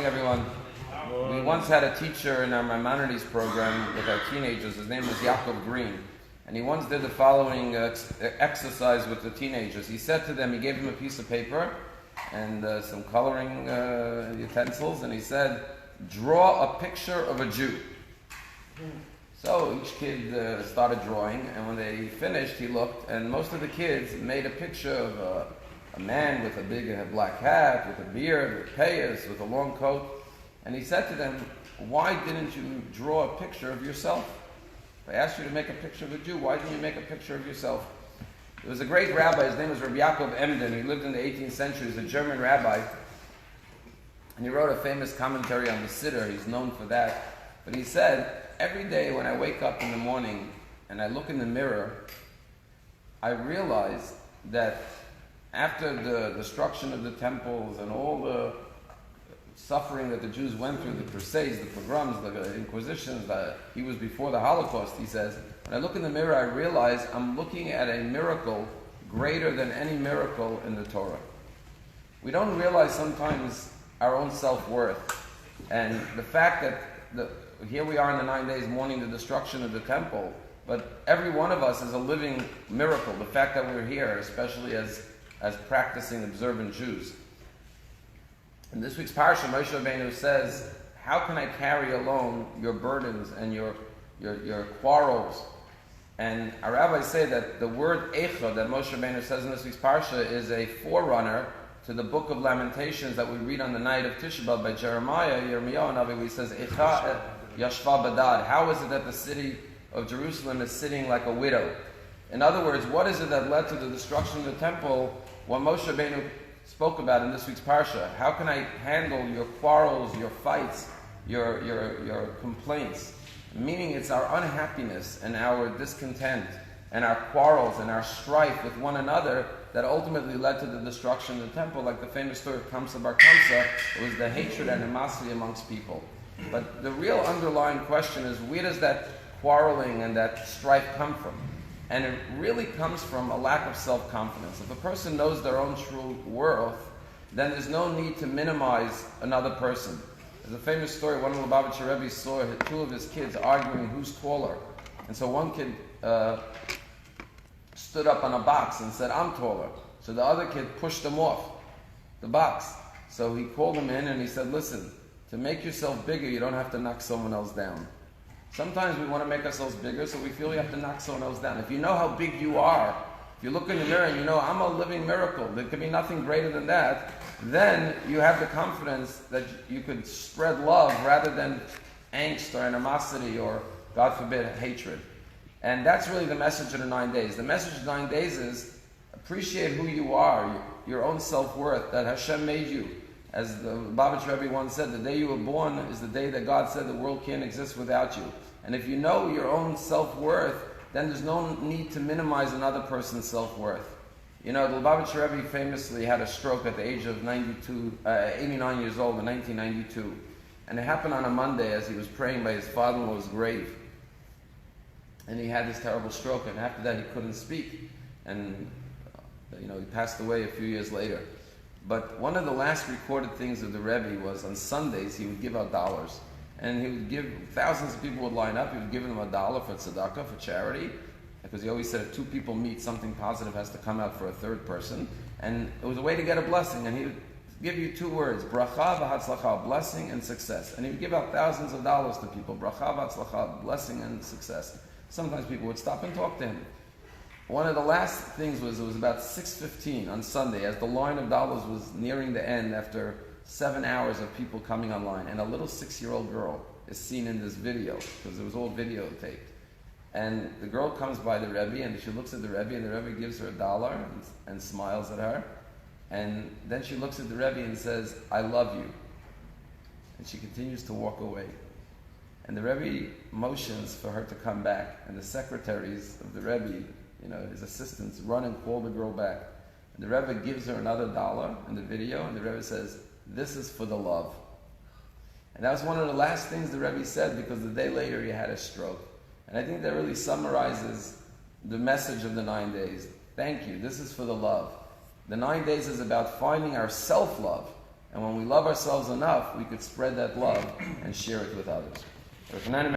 everyone. We once had a teacher in our Maimonides program with our teenagers. His name was Yaakov Green. And he once did the following exercise with the teenagers. He said to them, he gave them a piece of paper and some coloring utensils, and he said, draw a picture of a Jew. So each kid started drawing, and when they finished, he looked, and most of the kids made a picture of a man with a big black hat, with a beard, with payas, with a long coat. And he said to them, why didn't you draw a picture of yourself? If I asked you to make a picture of a Jew, why didn't you make a picture of yourself? There was a great rabbi, his name was Rabbi Yaakov Emden. He lived in the 18th century, he was a German rabbi. And he wrote a famous commentary on the Siddur, he's known for that. But he said, every day when I wake up in the morning and I look in the mirror, I realize that after the destruction of the temples and all the suffering that the Jews went through, the Crusades, the pogroms, the Inquisitions, he was before the Holocaust, he says, when I look in the mirror, I realize I'm looking at a miracle greater than any miracle in the Torah. We don't realize sometimes our own self-worth. And the fact that here we are in the 9 days mourning the destruction of the temple, but every one of us is a living miracle. The fact that we're here, especially as practicing observant Jews. In this week's parasha, Moshe Rabbeinu says, how can I carry alone your burdens and your quarrels? And our rabbis say that the word Eicha that Moshe Rabbeinu says in this week's parsha is a forerunner to the book of Lamentations that we read on the night of Tisha B'Av by Yirmiyahu Navi, where he says, Eicha Yashva Badad. How is it that the city of Jerusalem is sitting like a widow? In other words, what is it that led to the destruction of the temple? What Moshe Rabbeinu spoke about in this week's parsha. How can I handle your quarrels, your fights, your complaints? Meaning it's our unhappiness and our discontent and our quarrels and our strife with one another that ultimately led to the destruction of the temple. Like the famous story of Kamsa Bar Kamsa, it was the hatred and animosity amongst people. But the real underlying question is, where does that quarreling and that strife come from? And it really comes from a lack of self-confidence. If a person knows their own true worth, then there's no need to minimize another person. There's a famous story, one of the Lubavitcher Rebbe saw two of his kids arguing who's taller. And so one kid stood up on a box and said, I'm taller. So the other kid pushed him off the box. So he called him in and he said, listen, to make yourself bigger, you don't have to knock someone else down. Sometimes we want to make ourselves bigger, so we feel we have to knock someone else down. If you know how big you are, if you look in the mirror and you know, I'm a living miracle, there could be nothing greater than that, then you have the confidence that you could spread love rather than angst or animosity or, God forbid, hatred. And that's really the message of the 9 days. The message of the 9 days is appreciate who you are, your own self-worth, that Hashem made you. As the Lubavitcher Rebbe once said, the day you were born is the day that God said the world can't exist without you. And if you know your own self-worth, then there's no need to minimize another person's self-worth. You know, the Lubavitcher Rebbe famously had a stroke at the age of 89 years old in 1992. And it happened on a Monday as he was praying by his father-in-law's grave. And he had this terrible stroke, and after that he couldn't speak. And, he passed away a few years later. But one of the last recorded things of the Rebbe was on Sundays he would give out dollars. And he would give, thousands of people would line up, he would give them $1 for tzedakah, for charity, because he always said if two people meet, something positive has to come out for a third person. And it was a way to get a blessing. And he would give you two words, bracha v'hatzlacha, blessing and success. And he would give out thousands of dollars to people, bracha v'hatzlacha, blessing and success. Sometimes people would stop and talk to him. One of the last things was, it was about 6:15 on Sunday, as the line of dollars was nearing the end after 7 hours of people coming online. And a little 6-year-old girl is seen in this video, because it was all videotaped. And the girl comes by the Rebbe, and she looks at the Rebbe, and the Rebbe gives her $1 and smiles at her. And then she looks at the Rebbe and says, I love you. And she continues to walk away. And the Rebbe motions for her to come back. And the secretaries of the Rebbe, his assistants, run and call the girl back. And the Rebbe gives her another $1 in the video, and the Rebbe says, this is for the love. And that was one of the last things the Rebbe said, because the day later he had a stroke. And I think that really summarizes the message of the 9 days. Thank you. This is for the love. The 9 days is about finding our self-love. And when we love ourselves enough, we could spread that love and share it with others.